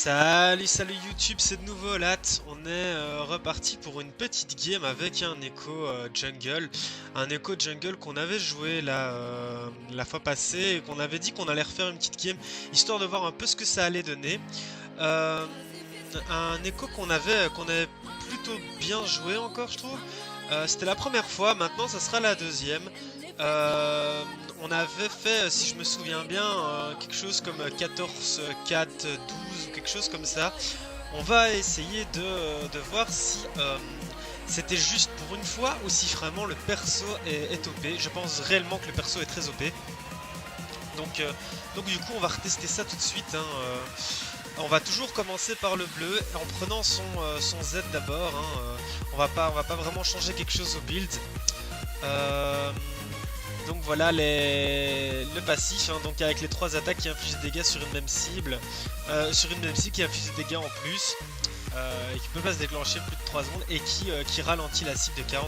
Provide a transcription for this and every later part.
Salut YouTube, c'est de nouveau Lat. On est reparti pour une petite game avec un Echo Jungle. Un Echo Jungle qu'on avait joué la fois passée et qu'on avait dit qu'on allait refaire une petite game histoire de voir un peu ce que ça allait donner. Euh, un Echo qu'on avait plutôt bien joué encore, je trouve. C'était la première fois, maintenant ça sera la deuxième. Euh, on avait fait, si je me souviens bien, quelque chose comme 14, 4, 12 ou quelque chose comme ça. On va essayer de voir si c'était juste pour une fois ou si vraiment le perso est OP. Je pense réellement que le perso est très OP. Donc, euh, donc du coup, on va retester ça tout de suite, hein. On va toujours commencer par le bleu en prenant son Z d'abord, hein. On va pas vraiment changer quelque chose au build. Euh, donc voilà le passif, hein, donc avec les trois attaques qui infligent des dégâts sur une même cible, qui inflige des dégâts en plus, et qui peut pas se déclencher plus de 3 secondes et qui ralentit la cible de 40%.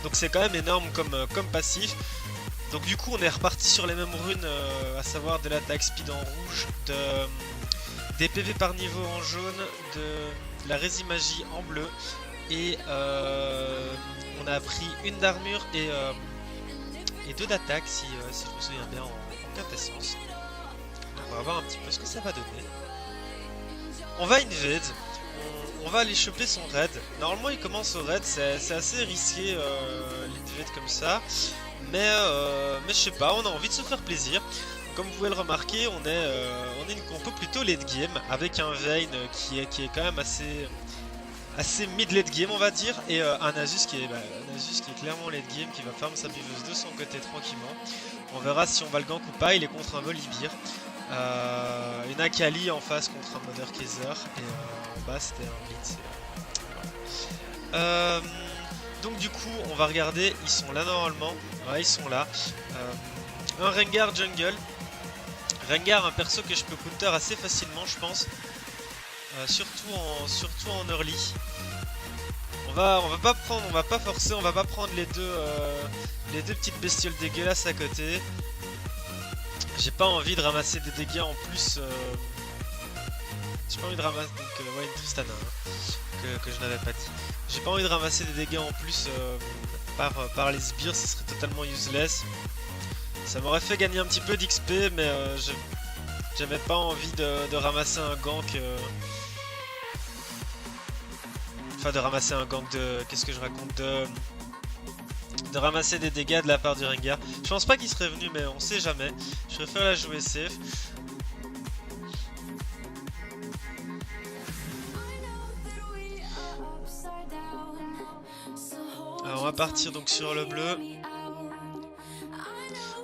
Donc c'est quand même énorme comme passif. Donc du coup on est reparti sur les mêmes runes, à savoir de l'attaque speed en rouge, des PV par niveau en jaune, de la résimagie en bleu, et on a appris une d'armure et deux d'attaque si je me souviens bien en quintessence. Donc on va voir un petit peu ce que ça va donner. On va invade, on va aller choper son raid. Normalement il commence au raid, c'est assez risqué l'invade comme ça. Mais je sais pas, on a envie de se faire plaisir. Comme vous pouvez le remarquer, on est une compo plutôt late game avec un Vayne qui est quand même assez mid late game on va dire, et un Nasus qui est clairement late game, qui va farm sa buveuse de son côté tranquillement. On verra si on va le gank ou pas. Il est contre un Volibear, une Akali en face contre un Mother Kaiser, et en bas c'était un Blitz. Euh, donc du coup on va regarder, ils sont là normalement, ouais ils sont là. Un Rengar jungle, Rengar un perso que je peux counter assez facilement je pense, surtout en early. On va pas forcer, on va pas prendre les deux petites bestioles dégueulasses à côté. J'ai pas envie de ramasser des dégâts en plus. J'ai pas envie de ramasser, donc ouais, une Tristana, hein, que je n'avais pas dit. J'ai pas envie de ramasser des dégâts en plus par les sbires, ce serait totalement useless. Ça m'aurait fait gagner un petit peu d'XP, mais j'avais pas envie de ramasser un gank. Enfin, de ramasser un gank de. Qu'est-ce que je raconte, de ramasser des dégâts de la part du Rengar. Je pense pas qu'il serait venu, mais on sait jamais. Je préfère la jouer safe. Alors on va partir donc sur le bleu.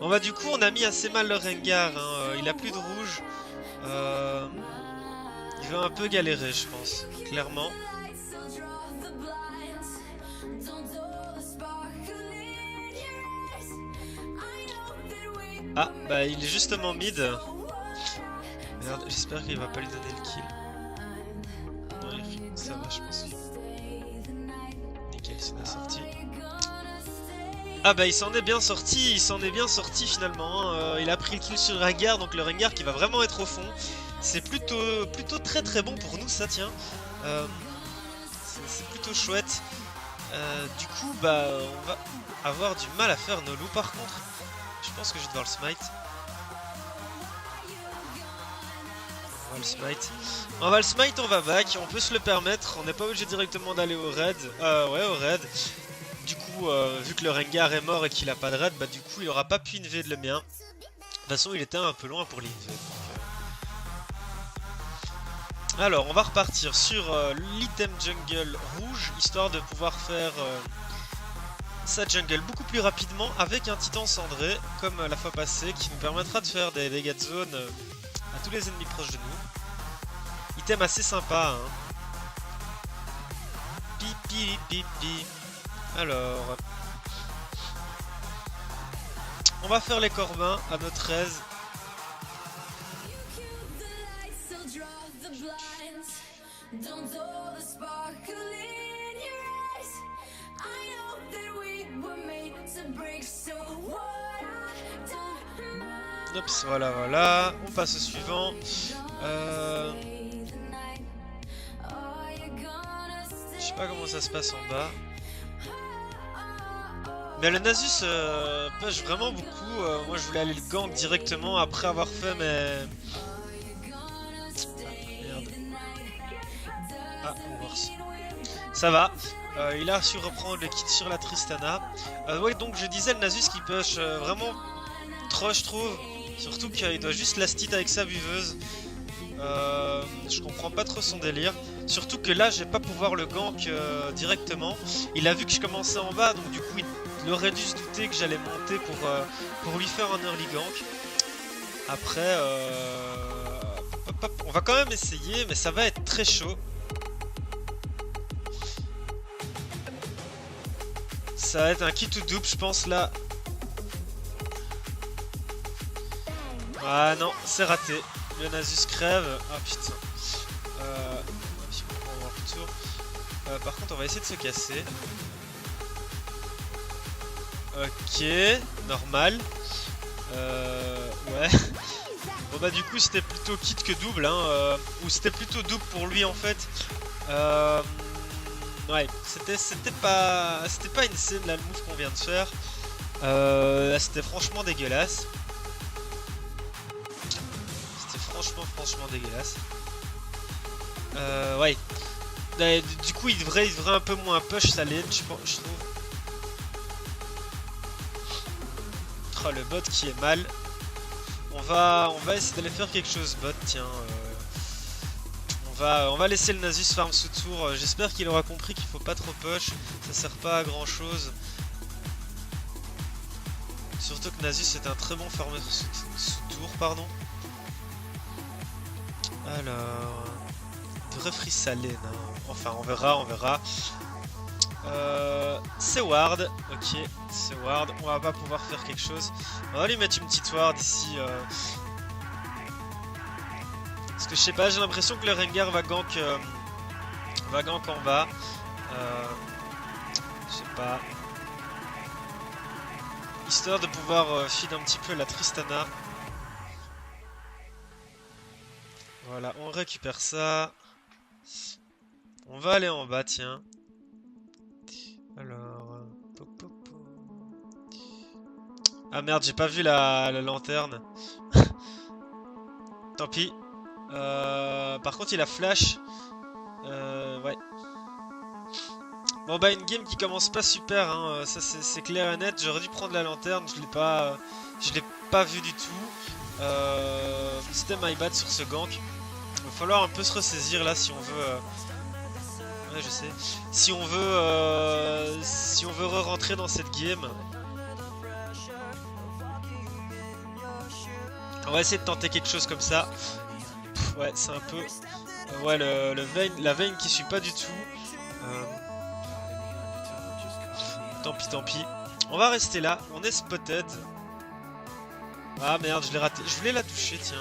On va, du coup on a mis assez mal le Rengar, hein. Il a plus de rouge. Il va un peu galérer je pense, clairement. Ah bah il est justement mid. Merde, j'espère qu'il va pas lui donner le kill. Non, ça va je pense. Nickel, il s'en est sorti. Ah bah il s'en est bien sorti finalement, hein. Il a pris le kill sur Rengar, donc le Rengar qui va vraiment être au fond. C'est plutôt très très bon pour nous ça, tiens. C'est plutôt chouette. Du coup bah on va avoir du mal à faire nos loups par contre. Je pense que je vais devoir le smite. On va le smite, on va back, on peut se le permettre, on n'est pas obligé directement d'aller au raid. Ouais, au raid. Du coup, vu que le Rengar est mort et qu'il a pas de raid, bah du coup il aura pas pu invade le mien. De toute façon il était un peu loin pour l'invade. Alors on va repartir sur l'item jungle rouge, histoire de pouvoir faire sa jungle beaucoup plus rapidement avec un titan cendré, comme la fois passée, qui nous permettra de faire des dégâts de zone à tous les ennemis proches de nous. Item assez sympa, hein. Pipi pipi. Alors, on va faire les corbins à notre aise. Oups, voilà, on passe au suivant. pas comment ça se passe en bas. Mais le Nasus push vraiment beaucoup. Moi je voulais aller le gank directement après avoir fait mes... Merde. Ah, reverse. Ça va. Il a su reprendre le kit sur la Tristana. Ouais, donc je disais le Nasus qui push vraiment trop, je trouve. Surtout qu'il doit juste last hit avec sa buveuse. Je comprends pas trop son délire. Surtout que là, je vais pas pouvoir le gank directement. Il a vu que je commençais en bas, donc du coup, il aurait dû se douter que j'allais monter pour lui faire un early gank. Après, on va quand même essayer, mais ça va être très chaud. Ça va être un kit ou double, je pense, là. Ah non, c'est raté. Le Nasus crève. Ah putain. Je comprends mon retour. Par contre, on va essayer de se casser. Ok, normal. Ouais. Bon bah du coup c'était plutôt kit que double, hein. Ou c'était plutôt double pour lui en fait. Ouais, c'était pas insane là le move qu'on vient de faire. C'était franchement dégueulasse. Franchement dégueulasse. Ouais. Du coup, il devrait un peu moins push sa lane, je trouve. Oh, le bot qui est mal. On va essayer d'aller faire quelque chose, bot, tiens. On va laisser le Nasus farm sous tour. J'espère qu'il aura compris qu'il faut pas trop push. Ça sert pas à grand chose. Surtout que Nasus est un très bon farmer sous tour, pardon. Alors, il devrait free sa lane, hein. Enfin, on verra. C'est Ward, ok, c'est Ward, on va pas pouvoir faire quelque chose. On va lui mettre une petite Ward ici. Parce que je sais pas, j'ai l'impression que le Rengar va gank en bas. Je sais pas. Histoire de pouvoir feed un petit peu la Tristana. Voilà, on récupère ça. On va aller en bas, tiens. Alors... Ah merde, j'ai pas vu la lanterne. Tant pis. Par contre, il a flash. Ouais. Bon bah, une game qui commence pas super, hein. Ça c'est clair et net. J'aurais dû prendre la lanterne, je l'ai pas vu du tout. C'était my bad sur ce gank. Il va falloir un peu se ressaisir là si on veut... Ouais, je sais. Si on veut re-rentrer dans cette game. On va essayer de tenter quelque chose comme ça. Ouais, c'est un peu... ouais, la veine qui suit pas du tout. Tant pis. On va rester là. On est spotted. Ah merde, je l'ai raté. Je voulais la toucher, tiens.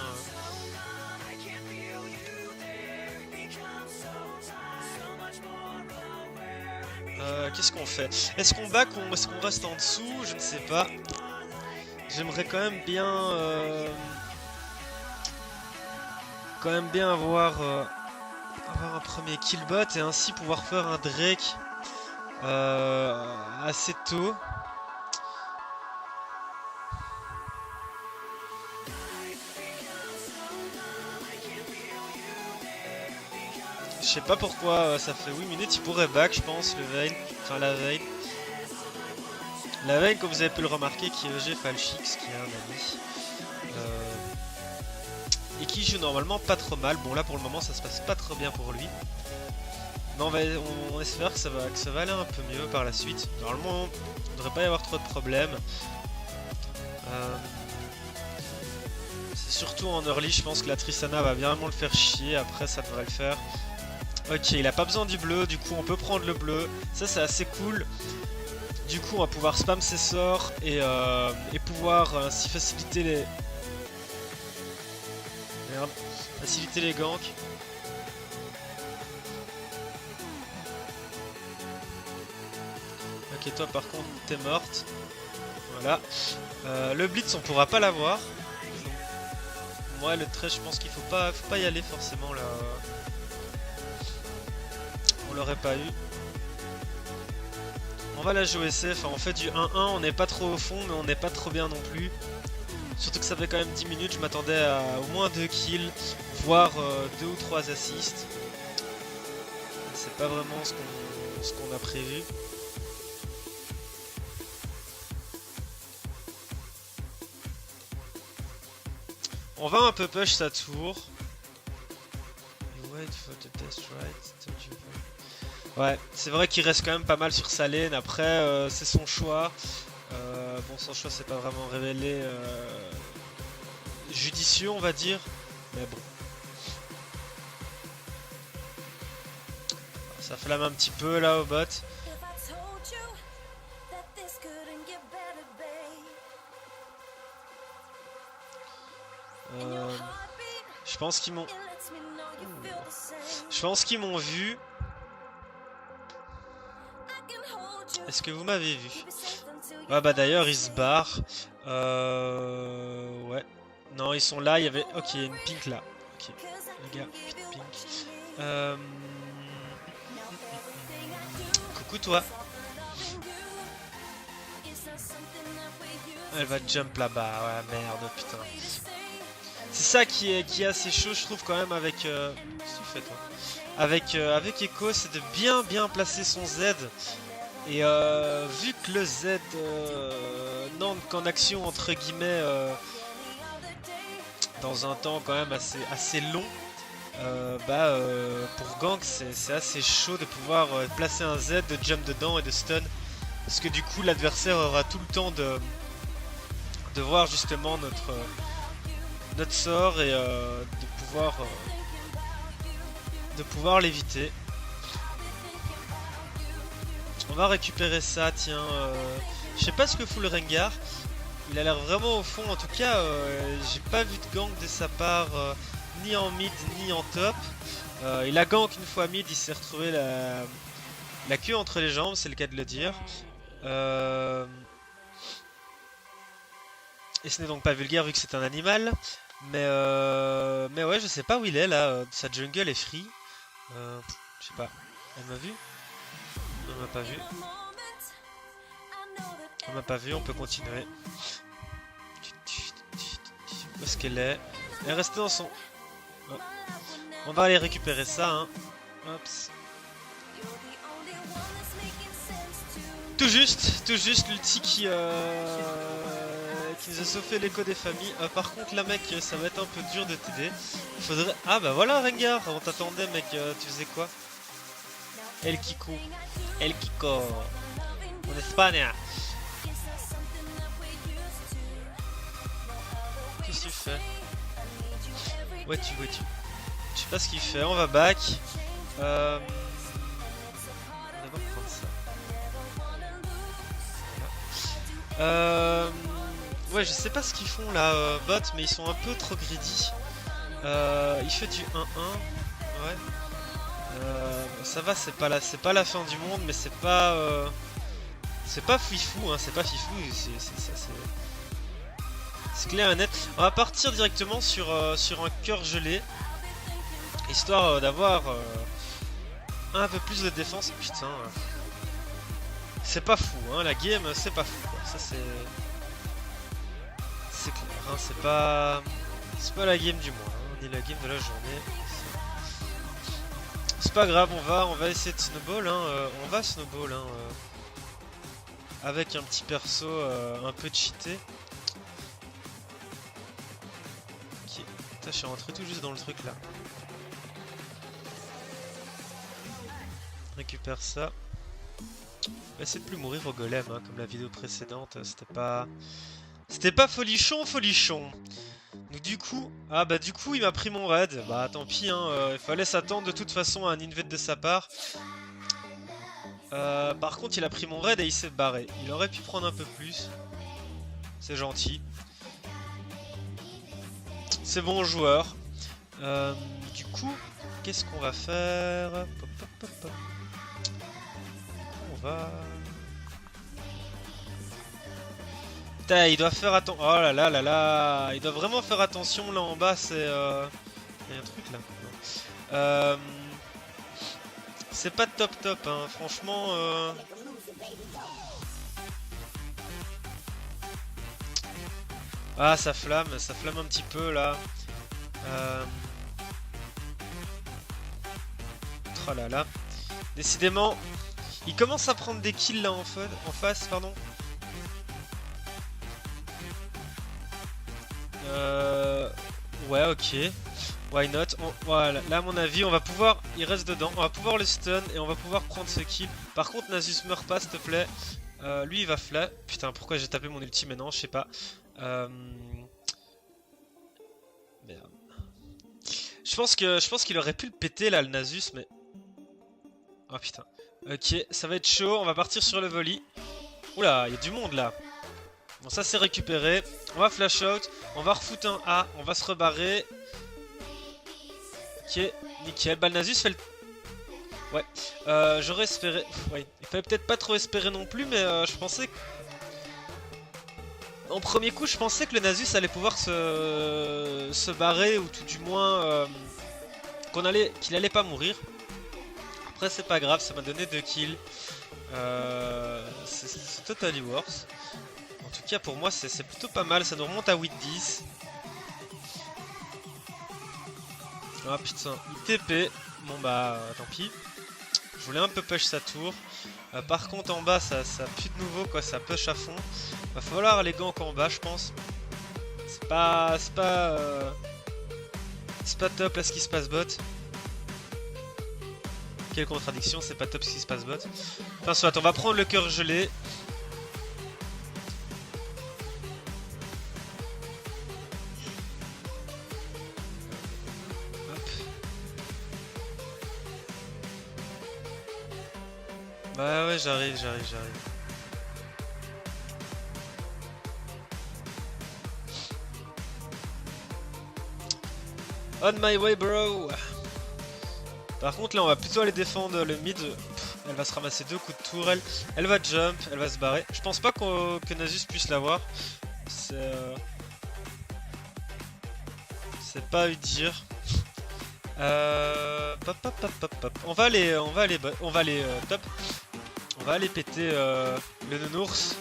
Qu'est-ce qu'on fait? Est-ce qu'on back ou est-ce qu'on reste en dessous? Je ne sais pas. J'aimerais quand même bien avoir un premier killbot et ainsi pouvoir faire un Drake assez tôt. Je sais pas pourquoi ça fait 8 minutes, il pourrait back je pense le Vayne, enfin la Vayne. La Vayne, comme vous avez pu le remarquer, qui est EG Falchix, qui est un ami. Et qui joue normalement pas trop mal. Bon là pour le moment ça se passe pas trop bien pour lui. Mais on espère que ça va aller un peu mieux par la suite. Normalement il ne devrait pas y avoir trop de problèmes. C'est surtout en early, je pense que la Tristana va vraiment le faire chier, après ça devrait le faire. Ok, il a pas besoin du bleu, du coup on peut prendre le bleu. Ça c'est assez cool. Du coup on va pouvoir spam ses sorts et pouvoir ainsi faciliter les... Merde. Faciliter les ganks. Ok, toi par contre t'es morte. Voilà. Le blitz on pourra pas l'avoir. Ouais, le trait je pense qu'il faut pas y aller forcément là. On l'aurait pas eu. va la jouer safe, on fait du 1-1, on n'est pas trop au fond mais on n'est pas trop bien non plus. Surtout que ça fait quand même 10 minutes, je m'attendais à au moins 2 kills, voire 2 ou 3 assists. C'est pas vraiment ce qu'on a prévu. On va un peu push sa tour. Ouais, c'est vrai qu'il reste quand même pas mal sur sa lane. Après, c'est son choix. Bon, son choix, c'est pas vraiment révélé judicieux, on va dire. Mais bon. Ça flamme un petit peu là au bot. Je pense qu'ils m'ont... Je pense qu'ils m'ont vu. Est-ce que vous m'avez vu? Ouais bah d'ailleurs ils se barrent. Ouais. Non ils sont là, il y avait... Ok, il y a une pink là. Ok, les gars, pink. Coucou toi. Elle va jump là-bas, ouais merde putain. C'est ça qui est assez chaud je trouve quand même avec... Qu'est-ce que tu fais toi? Avec Echo, c'est de bien placer son Z. Et vu que le Z n'entre qu'en action entre guillemets dans un temps quand même assez long, pour gank c'est assez chaud de pouvoir placer un Z, de jump dedans et de stun. Parce que du coup l'adversaire aura tout le temps de voir justement notre sort et de pouvoir l'éviter. On va récupérer ça, tiens. Je sais pas ce que fout le Rengar. Il a l'air vraiment au fond. En tout cas, j'ai pas vu de gank de sa part, ni en mid ni en top. Il a gank une fois mid, il s'est retrouvé la queue entre les jambes, c'est le cas de le dire. Et ce n'est donc pas vulgaire vu que c'est un animal. Mais ouais, je sais pas où il est là. Sa jungle est free. Je sais pas. Elle m'a vu? On m'a pas vu. On m'a pas vu, on peut continuer. Où est-ce qu'elle est? Elle est restée dans son... Oh. On va aller récupérer ça, hein. Oups. Tout juste l'ulti qui nous a sauvé l'écho des familles. Par contre là mec, ça va être un peu dur de t'aider. Faudrait... Ah bah voilà Rengar, on t'attendait mec, tu faisais quoi? El Kiko. El Kiko. En Espagne. Qu'est-ce que tu fais? Ouais tu. Je sais pas ce qu'il fait, on va back. On va d'abord prendre ça. Ouais je sais pas ce qu'ils font là, bot, mais ils sont un peu trop greedy. Il fait du 1-1. Ouais. Ça va, c'est pas la fin du monde, mais c'est pas fifou, hein, c'est pas fifou, c'est clair et net. On va partir directement sur un cœur gelé, histoire d'avoir un peu plus de défense. Putain, c'est pas fou, hein, la game, c'est pas fou, quoi. Ça c'est clair, hein, c'est pas la game du mois, hein, ni la game de la journée. C'est pas grave, on va essayer de snowball, hein, on va snowball, hein, avec un petit perso un peu cheaté. Ok, putain, je suis rentré tout juste dans le truc là. Récupère ça. On va essayer de plus mourir au golem, hein, comme la vidéo précédente, c'était pas folichon. Donc du coup, du coup il m'a pris mon raid, bah tant pis, hein, il fallait s'attendre de toute façon à un invade de sa part. Par contre il a pris mon raid et il s'est barré, il aurait pu prendre un peu plus, c'est gentil. C'est bon joueur. Du coup, qu'est-ce qu'on va faire? On va... Putain, il doit faire attention. Oh là là là là. Il doit vraiment faire attention là en bas. C'est. Il y a un truc là. C'est pas top, hein. Franchement. Ah, ça flamme un petit peu là. Oh là là. Décidément, il commence à prendre des kills là en face, pardon. Ouais, ok. Why not? Voilà, là à mon avis, on va pouvoir... Il reste dedans, on va pouvoir le stun et on va pouvoir prendre ce kill. Par contre, Nasus meurt pas, s'il te plaît. Lui, il va flash. Putain, pourquoi j'ai tapé mon ulti maintenant? Je sais pas. Merde. Je pense qu'il aurait pu le péter là, le Nasus, mais... Oh putain. Ok, ça va être chaud, on va partir sur le volley. Oula, il y a du monde là. Bon, ça c'est récupéré. On va flash out, on va refoutre un A, on va se rebarrer. Ok, nickel. Bah, le Nasus fait le... Ouais, j'aurais espéré... Ouais, il fallait peut-être pas trop espérer non plus, mais je pensais que... En premier coup, je pensais que le Nasus allait pouvoir se barrer, ou tout du moins qu'il allait pas mourir. Après, c'est pas grave, ça m'a donné 2 kills. C'est totally worth. En tout cas, pour moi, c'est plutôt pas mal. Ça nous remonte à 8-10. Ah putain, ITP. Bon bah, tant pis. Je voulais un peu push sa tour. Par contre, en bas, ça pue de nouveau, quoi. Ça push à fond. Va falloir les ganks en bas, je pense. C'est pas top là ce qui se passe bot. Quelle contradiction, c'est pas top ce qui se passe bot. Enfin soit, on va prendre le cœur gelé. Hop. Ouais, j'arrive. On my way, bro. Par contre là on va plutôt aller défendre le mid. Elle va se ramasser 2 coups de tour, elle va jump, elle va se barrer. Je pense pas que Nasus puisse l'avoir. C'est pas à lui dire. On va aller top. On va aller péter le nounours.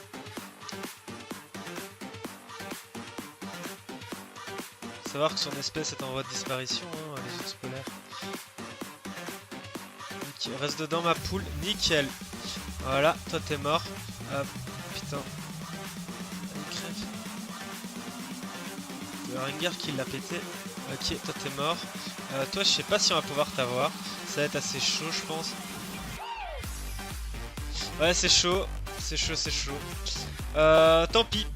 Savoir que son espèce est en voie de disparition, hein, les ours polaires. Reste dedans ma poule, nickel. Voilà, toi t'es mort. Putain. Il crève. Le Rengar qui l'a pété. Ok, toi t'es mort. Toi je sais pas si on va pouvoir t'avoir. Ça va être assez chaud je pense. Ouais c'est chaud. C'est chaud. Tant pis,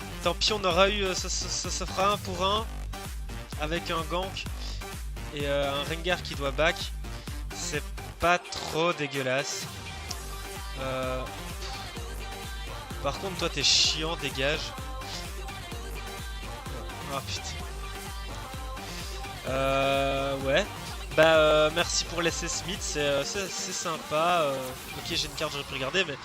on aura eu... Ça se fera 1 pour 1. Avec un gank. Et un Rengar qui doit back. C'est pas trop dégueulasse. Par contre toi t'es chiant, dégage. Oh putain. Ouais. Bah merci pour l'essai Smith, c'est sympa. Ok, j'ai une carte, j'aurais pu regarder, mais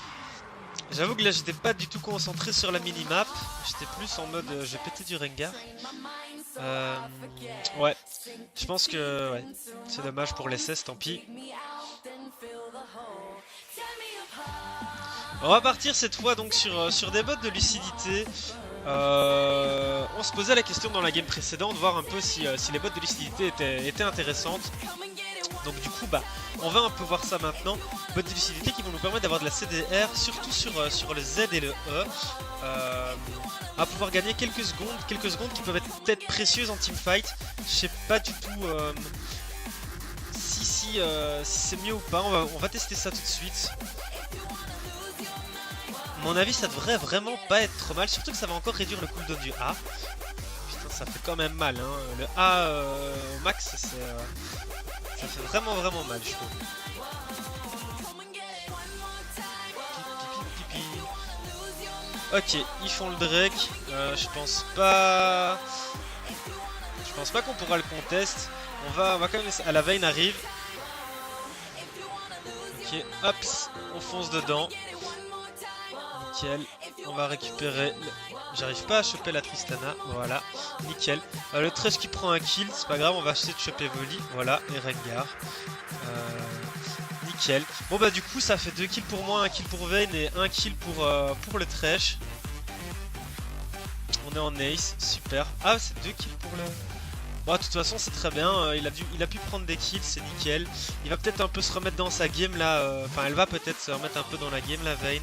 j'avoue que là j'étais pas du tout concentré sur la minimap. J'étais plus en mode j'ai pété du Rengar. Ouais, je pense que ouais, c'est dommage pour l'essai, tant pis. On va partir cette fois donc sur des bots de lucidité. On se posait la question dans la game précédente, voir un peu si les bots de lucidité étaient intéressantes. Donc du coup, bah, on va un peu voir ça maintenant. Bots de lucidité qui vont nous permettre d'avoir de la CDR, surtout sur le Z et le E. À pouvoir gagner quelques secondes qui peuvent être peut-être précieuses en teamfight. Je sais pas du tout si c'est mieux ou pas. On va tester ça tout de suite. À mon avis ça devrait vraiment pas être trop mal, surtout que ça va encore réduire le cooldown du A. Putain ça fait quand même mal hein. Le A au max ça fait vraiment mal je trouve. Ok, ils font le Drake, je pense pas qu'on pourra le contest. On va quand même laisser... Ah, la Vayne arrive. Ok, hop, on fonce dedans. Nickel, on va récupérer... J'arrive pas à choper la Tristana, voilà, nickel. Le Thresh qui prend un kill, c'est pas grave, on va essayer de choper Volley, voilà, et Rengar. nickel. Bon bah du coup ça fait 2 kills pour moi, 1 kill pour Vayne et 1 kill pour le Thresh. On est en ace, super. Ah c'est 2 kills pour le... Bon de toute façon c'est très bien, il a pu prendre des kills, c'est nickel. Il va peut-être un peu se remettre dans sa game là, enfin elle va peut-être se remettre un peu dans la game la Vayne.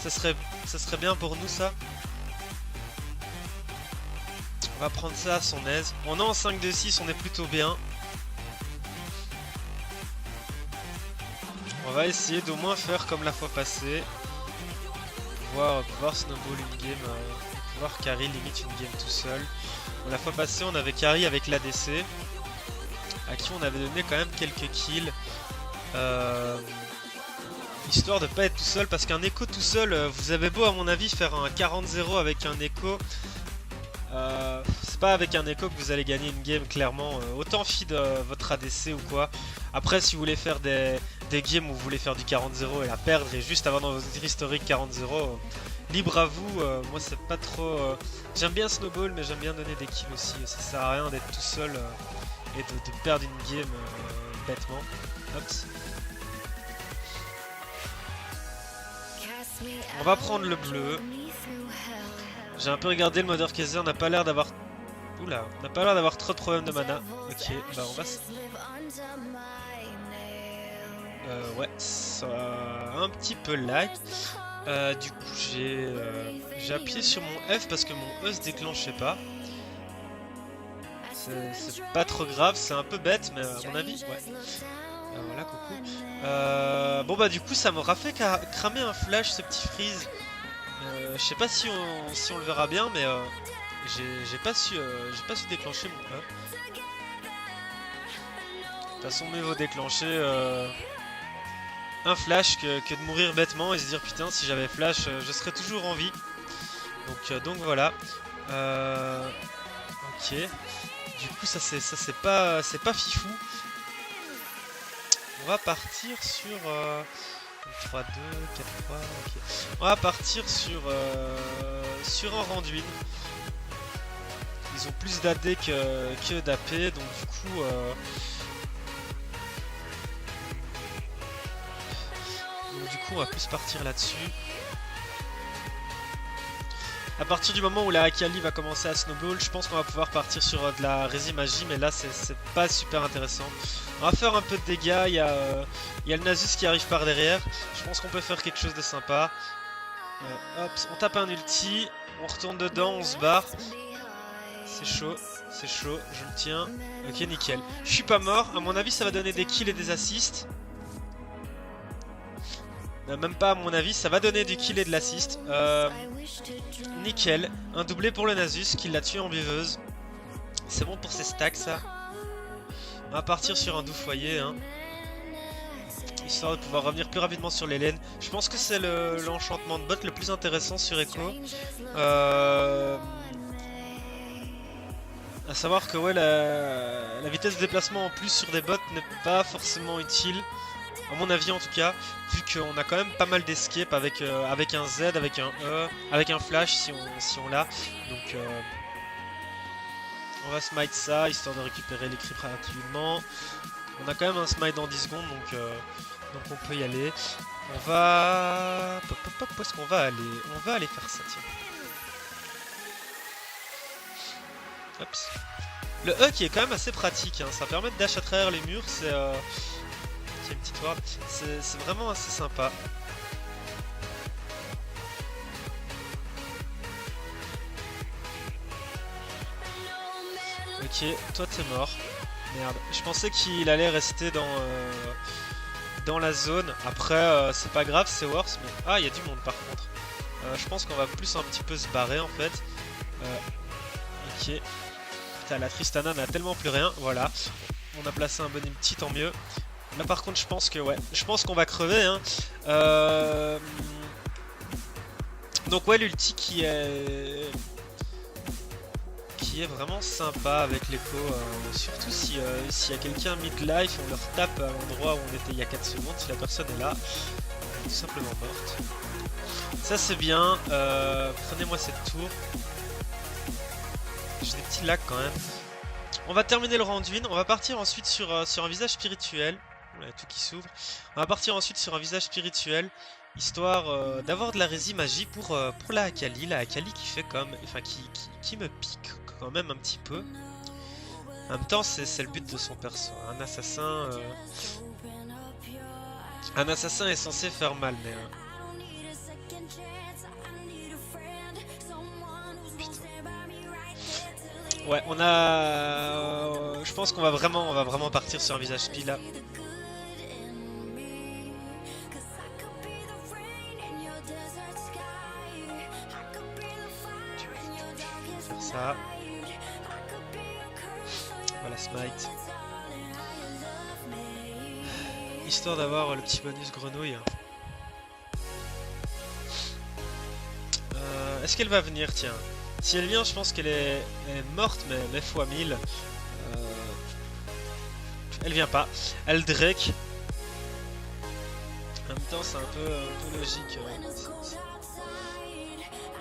Ça serait bien pour nous ça. On va prendre ça à son aise. On est en 5-2-6, on est plutôt bien. On va essayer d'au moins faire comme la fois passée. Pouvoir snowball une game, pouvoir carry limite une game tout seul. Bon, la fois passée on avait carry avec l'ADC, à qui on avait donné quand même quelques kills. Histoire de pas être tout seul, parce qu'un écho tout seul, vous avez beau à mon avis faire un 40-0 avec un écho. C'est pas avec un écho que vous allez gagner une game clairement, autant feed votre ADC ou quoi. Après si vous voulez faire des games où vous voulez faire du 40-0 et la perdre et juste avoir dans votre historique 40-0, libre à vous. Moi c'est pas trop... J'aime bien snowball mais j'aime bien donner des kills aussi, ça sert à rien d'être tout seul et de perdre une game bêtement. Hops. On va prendre le bleu. J'ai un peu regardé le modeur Kaiser, on n'a pas l'air d'avoir... Oula, on n'a pas l'air d'avoir trop de problèmes de mana. Ok, bah on va... ouais, ça a un petit peu lag. Du coup j'ai appuyé sur mon F parce que mon E se déclenchait pas. C'est pas trop grave, c'est un peu bête, mais à mon avis, ouais. Voilà, coucou. Bon bah du coup ça m'aura fait cramer un flash ce petit freeze. Je sais pas si on le verra bien, mais j'ai pas su déclencher mon E. De toute façon mieux vaut déclencher un flash que de mourir bêtement et se dire putain si j'avais flash je serais toujours en vie. Donc voilà. Ok. Du coup ça c'est pas fifou. On va partir sur 3, 2, 4, 3, ok. On va partir sur un Randuin. Ils ont plus d'AD que d'AP, donc du coup on va plus partir là-dessus. À partir du moment où la Akali va commencer à snowball, je pense qu'on va pouvoir partir sur de la Rési Magie, mais là c'est pas super intéressant. On va faire un peu de dégâts, il y a le Nasus qui arrive par derrière, je pense qu'on peut faire quelque chose de sympa. Hop, on tape un ulti, on retourne dedans, on se barre. C'est chaud, je le tiens. Ok, nickel. Je suis pas mort, à mon avis ça va donner des kills et des assists. Même pas à mon avis, ça va donner du kill et de l'assist. Nickel, un doublé pour le Nasus qui l'a tué en buveuse. C'est bon pour ses stacks ça. On va partir sur un doux foyer hein. Histoire de pouvoir revenir plus rapidement sur les lanes. Je pense que c'est l'enchantement de bot le plus intéressant sur Echo. À savoir que ouais, la vitesse de déplacement en plus sur des bots n'est pas forcément utile. À mon avis en tout cas, vu qu'on a quand même pas mal d'escape avec un Z, avec un E, avec un flash si on l'a. Donc on va smite ça, histoire de récupérer les creeps rapidement. On a quand même un smite dans 10 secondes, donc on peut y aller. On va... Où est-ce qu'on va aller? On va aller faire ça, tiens. Oups. Le E qui est quand même assez pratique, hein. Ça permet de dash à travers les murs, c'est... une petite ward, c'est vraiment assez sympa. Ok, toi t'es mort. Merde, je pensais qu'il allait rester dans la zone. Après, c'est pas grave, c'est worse. Mais... Ah, il y a du monde par contre. Je pense qu'on va plus un petit peu se barrer en fait. Ok. Putain, la Tristana n'a tellement plus rien. Voilà. On a placé un bon ulti, tant mieux. Là par contre je pense que ouais, je pense qu'on va crever hein. Donc ouais, l'ulti qui est vraiment sympa avec l'écho, surtout s'il y a quelqu'un mid-life, on leur tape à l'endroit où on était il y a 4 secondes, si la personne est là, elle est tout simplement morte. Ça c'est bien, prenez-moi cette tour. J'ai des petits lags quand même. On va terminer le Randuin, on va partir ensuite sur un visage spirituel. On a tout qui s'ouvre. On va partir ensuite sur un visage spirituel, histoire d'avoir de la rési magie pour la Akali. La Akali qui fait comme... Enfin, qui me pique quand même un petit peu. En même temps, c'est le but de son perso. Un assassin... Un assassin est censé faire mal, mais... Putain. Ouais, on a... Je pense qu'on va vraiment partir sur un visage spi là. Faire ça. Voilà, smite. Histoire d'avoir le petit bonus grenouille. Est-ce qu'elle va venir, tiens? Si elle vient, je pense qu'elle est morte, mais fois 1000. Elle vient pas. Elle Drake. En même temps, c'est un peu logique.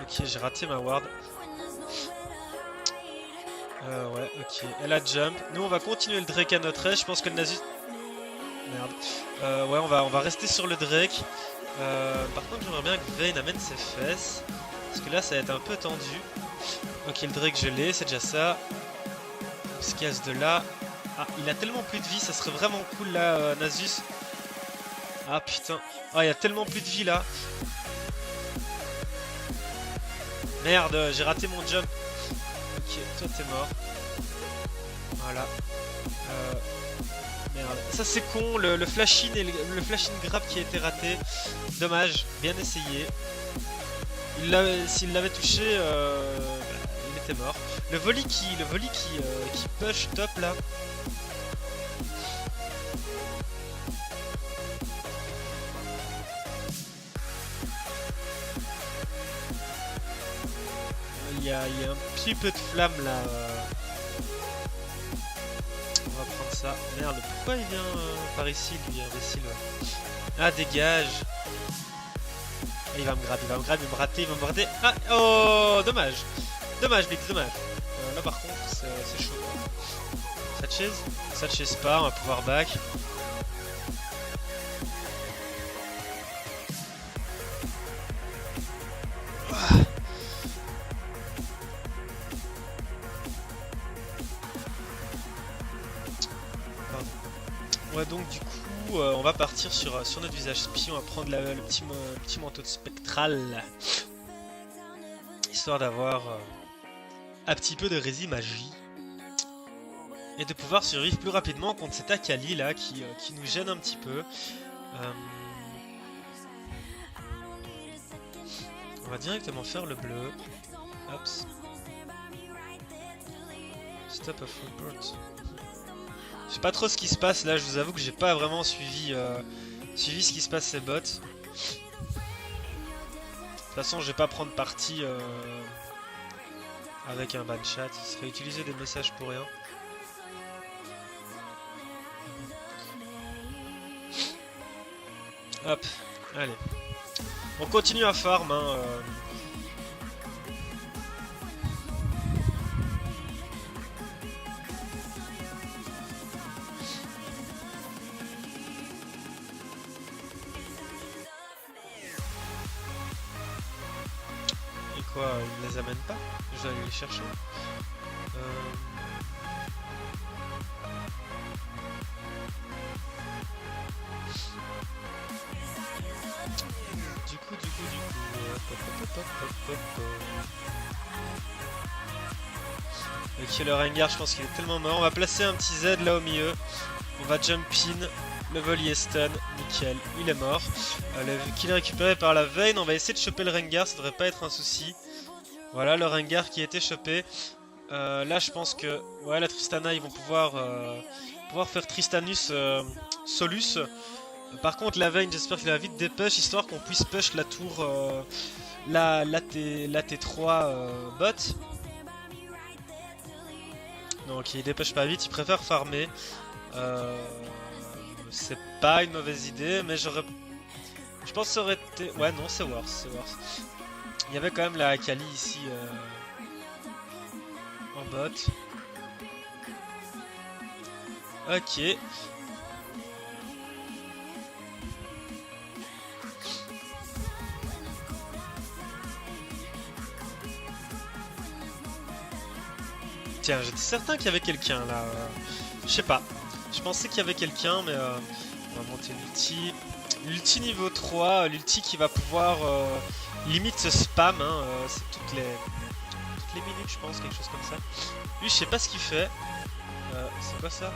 Ok, j'ai raté ma ward. Ouais, ok. Elle a jump. Nous, on va continuer le Drake à notre aise. Je pense que le Nasus... Merde. Ouais, on va rester sur le Drake. Par contre, j'aimerais bien que Vayne amène ses fesses. Parce que là, ça va être un peu tendu. Ok, le Drake, je l'ai. C'est déjà ça. On se casse de là. Ah, il a tellement plus de vie. Ça serait vraiment cool, là, Nasus. Ah, putain. Ah, il y a tellement plus de vie, là. Merde, j'ai raté mon jump. Ok, toi, t'es mort. Voilà. Merde. Ça c'est con, le flash-in et le flash-in grab qui a été raté. Dommage, bien essayé. S'il l'avait touché, il était mort. Le volley qui push top là. Il y a un petit peu de flamme là. On va prendre ça. Merde, pourquoi il vient par ici, lui, imbécile? Ah, dégage. Il va me grab, il va me rater, il va me rater. Ah, oh, dommage. Dommage, Blix, dommage. Là, par contre, c'est chaud. Ça chase pas, on va pouvoir back. Ouais, donc du coup, on va partir sur notre visage spi, on va prendre le petit manteau de spectral. Histoire d'avoir un petit peu de rési magie. Et de pouvoir survivre plus rapidement contre cette Akali là qui nous gêne un petit peu. On va directement faire le bleu. Hops. Stop of report. Je sais pas trop ce qui se passe là, je vous avoue que j'ai pas vraiment suivi ce qui se passe ces bots. De toute façon, je vais pas prendre parti avec un ban chat, ça serait utiliser des messages pour rien. Hop, allez. On continue à farm, hein. Et quoi, il ne les amène pas? Je dois aller les chercher. Du coup. Ok, le Rengar, je pense qu'il est tellement mort. On va placer un petit Z là au milieu. On va jump in. Le volley est stun. Nickel, il est mort. Le kill récupéré par la Vayne. On va essayer de choper le Rengar, ça devrait pas être un souci. Voilà le Rengar qui a été chopé. Là, je pense que ouais, la Tristana, ils vont pouvoir faire Tristanus Solus. Par contre, la Vayne, j'espère qu'il va vite dépush, histoire qu'on puisse push la tour, la T3 bot. Donc il dépush pas vite, il préfère farmer. C'est pas une mauvaise idée, mais je pense que ça aurait été... Ouais, non, c'est worse, Il y avait quand même la Akali ici en bot. Ok. Tiens, j'étais certain qu'il y avait quelqu'un là. Je sais pas. Je pensais qu'il y avait quelqu'un, mais on va monter l'ulti. L'ulti niveau 3, l'ulti qui va pouvoir limite se spam. Hein, c'est toutes les minutes, je pense, quelque chose comme ça. Lui, je sais pas ce qu'il fait. C'est quoi ça?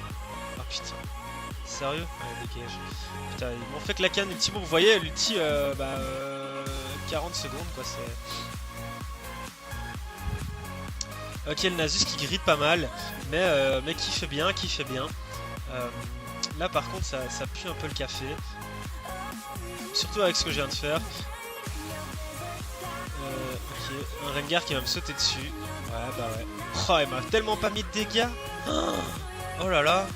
Ah putain. Sérieux? Ouais, dégage. Putain, ils m'ont fait claquer un ulti. Bon, vous voyez, l'ulti, 40 secondes, quoi, c'est... Ok, le Nasus qui grille pas mal, mais qui fait bien, là, par contre, ça pue un peu le café. Surtout avec ce que je viens de faire. Ok, un Rengar qui va me sauter dessus. Ouais, bah ouais. Oh, il m'a tellement pas mis de dégâts. Oh là là.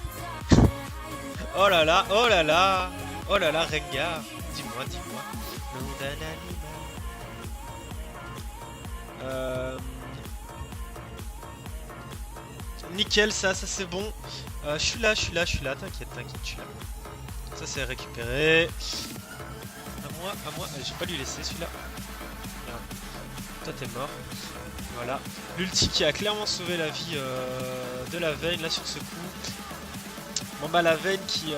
Oh là là, oh là là. Oh là là, Rengar. Dis-moi. Nom d'un animal. Nickel, ça c'est bon. Je suis là, t'inquiète, je suis là. Ça c'est récupéré. À moi, je vais pas lui laisser celui-là. Merde. Toi t'es mort. Voilà. L'ulti qui a clairement sauvé la vie de la Vayne là sur ce coup. Bon bah la Vayne qui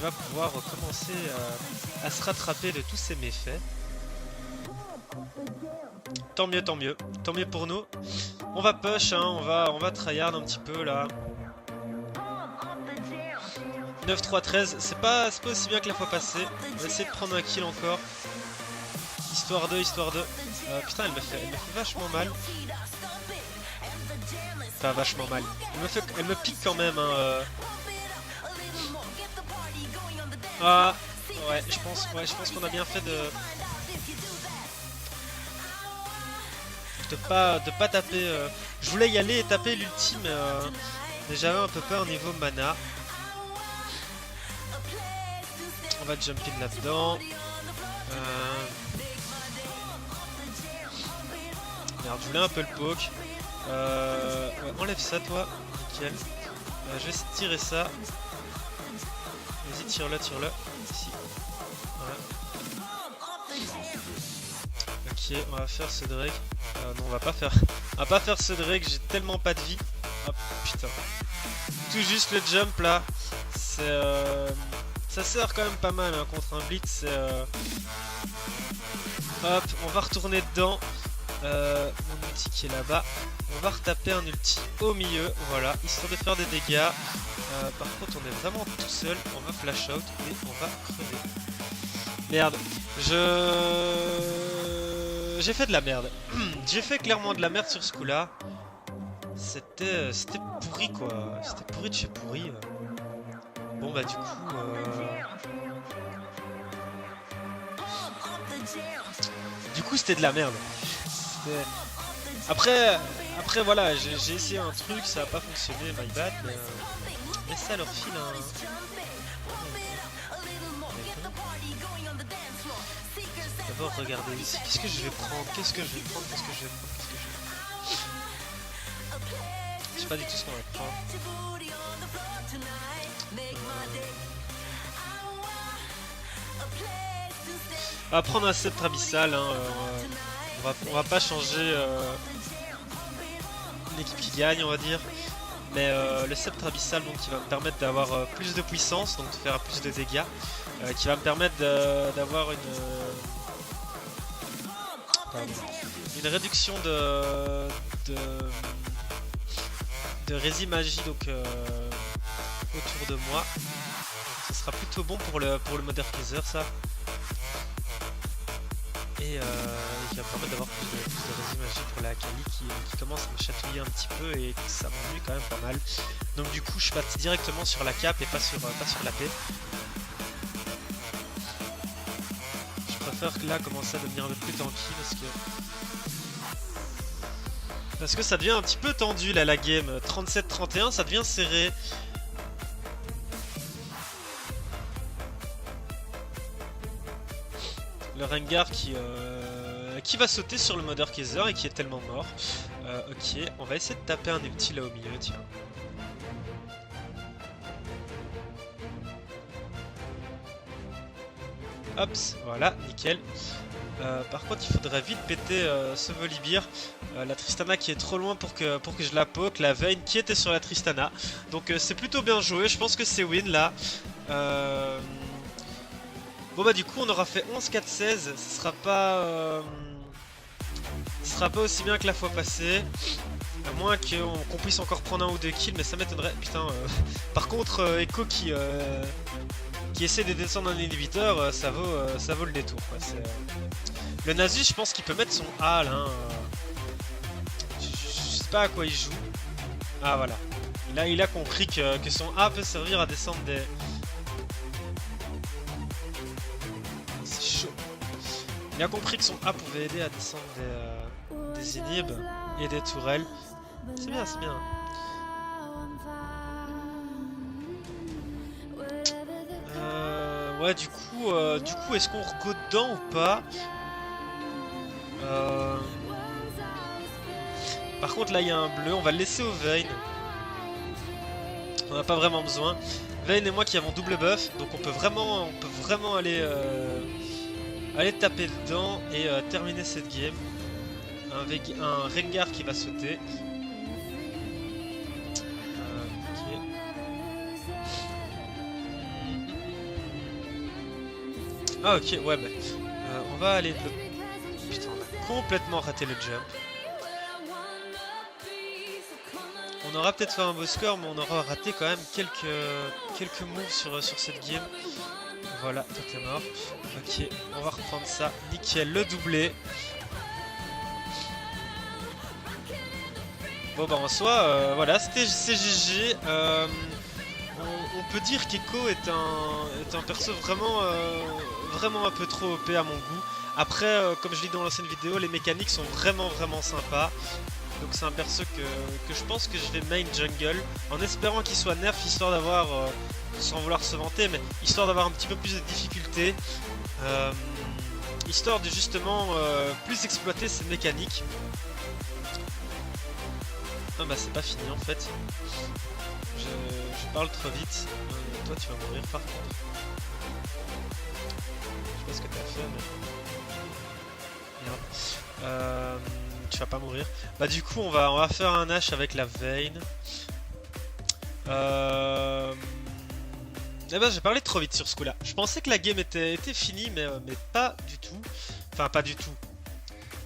va pouvoir commencer à se rattraper de tous ses méfaits. Tant mieux pour nous. On va push, hein, on va tryhard un petit peu là. 9-3-13, c'est pas aussi bien que la fois passée. On va essayer de prendre un kill encore. Histoire de. Putain, elle me fait vachement mal. Enfin, vachement mal. Elle me pique quand même. Hein, Ah, ouais, je pense qu'on a bien fait de pas taper. Je voulais y aller et taper l'ulti, mais j'avais un peu peur niveau mana. On va jump in là-dedans. Merde, je voulais un peu le poke. Ouais, enlève ça, toi. Nickel. Je vais essayer de tirer ça. Vas-y, tire-le. Ici. Voilà. Ok, on va faire ce Drake. Non, on va pas faire ce Drake, j'ai tellement pas de vie. Oh putain. Tout juste le jump là. C'est ça sert quand même pas mal hein, contre un blitz. Hop, on va retourner dedans. Mon ulti qui est là-bas. On va retaper un ulti au milieu. Voilà, histoire de faire des dégâts. Par contre, on est vraiment tout seul. On va flash out et on va crever. Merde. J'ai fait de la merde. J'ai fait clairement de la merde sur ce coup-là. C'était pourri quoi. C'était pourri de chez pourri. Bon bah du coup... Du coup c'était de la merde. Après voilà, j'ai essayé un truc, ça a pas fonctionné, my bad, mais ça leur file un... D'abord regarder ici, qu'est-ce que je vais prendre. Je sais pas du tout ce qu'on va prendre. On va prendre un sceptre abyssal, hein, on va pas changer l'équipe qui gagne, on va dire. Mais le sceptre abyssal donc, qui va me permettre d'avoir plus de puissance, donc de faire plus de dégâts, qui va me permettre d'avoir une réduction de rési magie donc autour de moi. Donc, ce sera plutôt bon pour le Mother Kaiser ça. Et qui va me permettre d'avoir plus de rési magie pour la Akali qui commence à me chatouiller un petit peu et ça m'ennuie quand même pas mal. Donc du coup je suis parti directement sur la cape et pas sur la paix. Je préfère que là commencer à devenir un peu plus tanky parce que ça devient un petit peu tendu là la game. 37-31 ça devient serré. Le Rengar qui va sauter sur le Mother Kaiser et qui est tellement mort. Ok, on va essayer de taper un ulti là au milieu, tiens. Hop, voilà, nickel. Par contre, il faudrait vite péter ce Volibear. La Tristana qui est trop loin pour que je la poke. La Vayne qui était sur la Tristana. Donc c'est plutôt bien joué. Je pense que c'est win là. Bon bah du coup on aura fait 11-4-16. Ce sera pas aussi bien que la fois passée. À moins qu'on puisse encore prendre un ou deux kills, mais ça m'étonnerait. Putain. Par contre, Echo qui essaie de descendre un inhibiteur, ça vaut le détour. Quoi. Le Nasus, je pense qu'il peut mettre son A là. Je sais pas à quoi il joue. Ah voilà. Il a compris que son A peut servir à descendre des. C'est chaud. Il a compris que son A pouvait aider à descendre des inhibs et des tourelles. C'est bien, c'est bien. Ouais, du coup, est-ce qu'on reco dedans ou pas? Par contre, là, il y a un bleu. On va le laisser au Vayne. On n'a pas vraiment besoin. Vayne et moi qui avons double buff, donc on peut vraiment aller taper dedans et terminer cette game avec un Rengar qui va sauter. Ah ok, ouais bah, on va aller... Putain, on a complètement raté le jump. On aura peut-être fait un beau score, mais on aura raté quand même quelques moves sur cette game. Voilà, toi t'es mort. Ok, on va reprendre ça. Nickel, le doublé. Bon bah en soi, voilà, c'est GG. On peut dire qu'Echo est un perso vraiment un peu trop OP à mon goût. Après, comme je l'ai dit dans l'ancienne vidéo, les mécaniques sont vraiment sympas. Donc c'est un perso que je pense que je vais main jungle, en espérant qu'il soit nerf, histoire d'avoir, sans vouloir se vanter, mais histoire d'avoir un petit peu plus de difficultés. Histoire de justement plus exploiter ses mécaniques. Ah bah c'est pas fini en fait. Je parle trop vite. Toi tu vas mourir par contre. Je sais pas ce que t'as fait mais... Merde. Tu vas pas mourir. Bah du coup on va faire un H avec la Vayne. Eh ben j'ai parlé trop vite sur ce coup là. Je pensais que la game était finie mais pas du tout. Enfin pas du tout.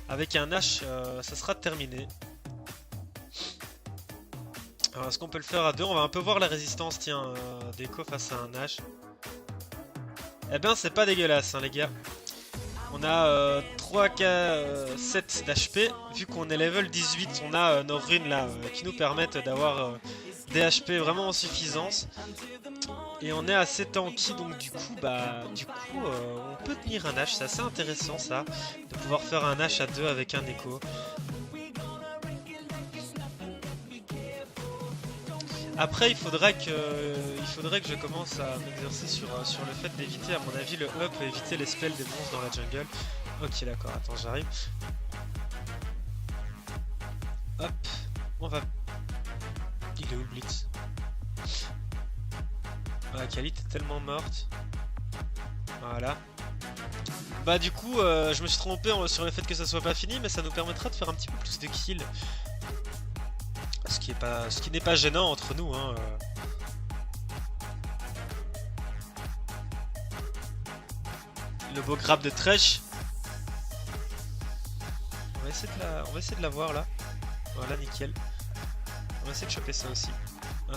Avec un H ça sera terminé. Alors est-ce qu'on peut le faire à deux? On va un peu voir la résistance tiens d'Echo face à un H. Eh ben c'est pas dégueulasse hein, les gars. On a 3k 7 d'HP. Vu qu'on est level 18, on a nos runes là qui nous permettent d'avoir des HP vraiment en suffisance. Et on est assez tanky donc du coup on peut tenir un H. C'est assez intéressant ça. De pouvoir faire un H à deux avec un Echo. Après il faudrait que je commence à m'exercer sur le fait d'éviter à mon avis le up et éviter les spells des monstres dans la jungle. Ok d'accord, attends j'arrive. Hop, on va... Il est où le blitz? Ah Kali t'es tellement morte. Voilà. Bah du coup je me suis trompé sur le fait que ça soit pas fini, mais ça nous permettra de faire un petit peu plus de kills. Ce qui n'est pas gênant entre nous hein. Le beau grab de Thresh. On va essayer de la voir là. Voilà nickel. On va essayer de choper ça aussi. Ah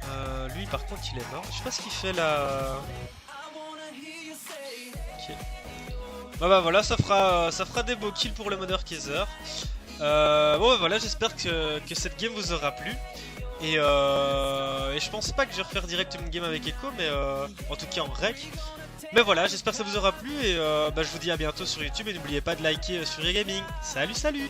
non. Lui par contre il est mort. Je sais pas ce qu'il fait là. Ok. Bah voilà, ça fera des beaux kills pour le Mother Kaiser. Bon bah voilà, j'espère que cette game vous aura plu. Et je pense pas que je vais refaire direct une game avec Echo, mais en tout cas en rec. Mais voilà, j'espère que ça vous aura plu et je vous dis à bientôt sur YouTube et n'oubliez pas de liker sur eGaming. Salut salut!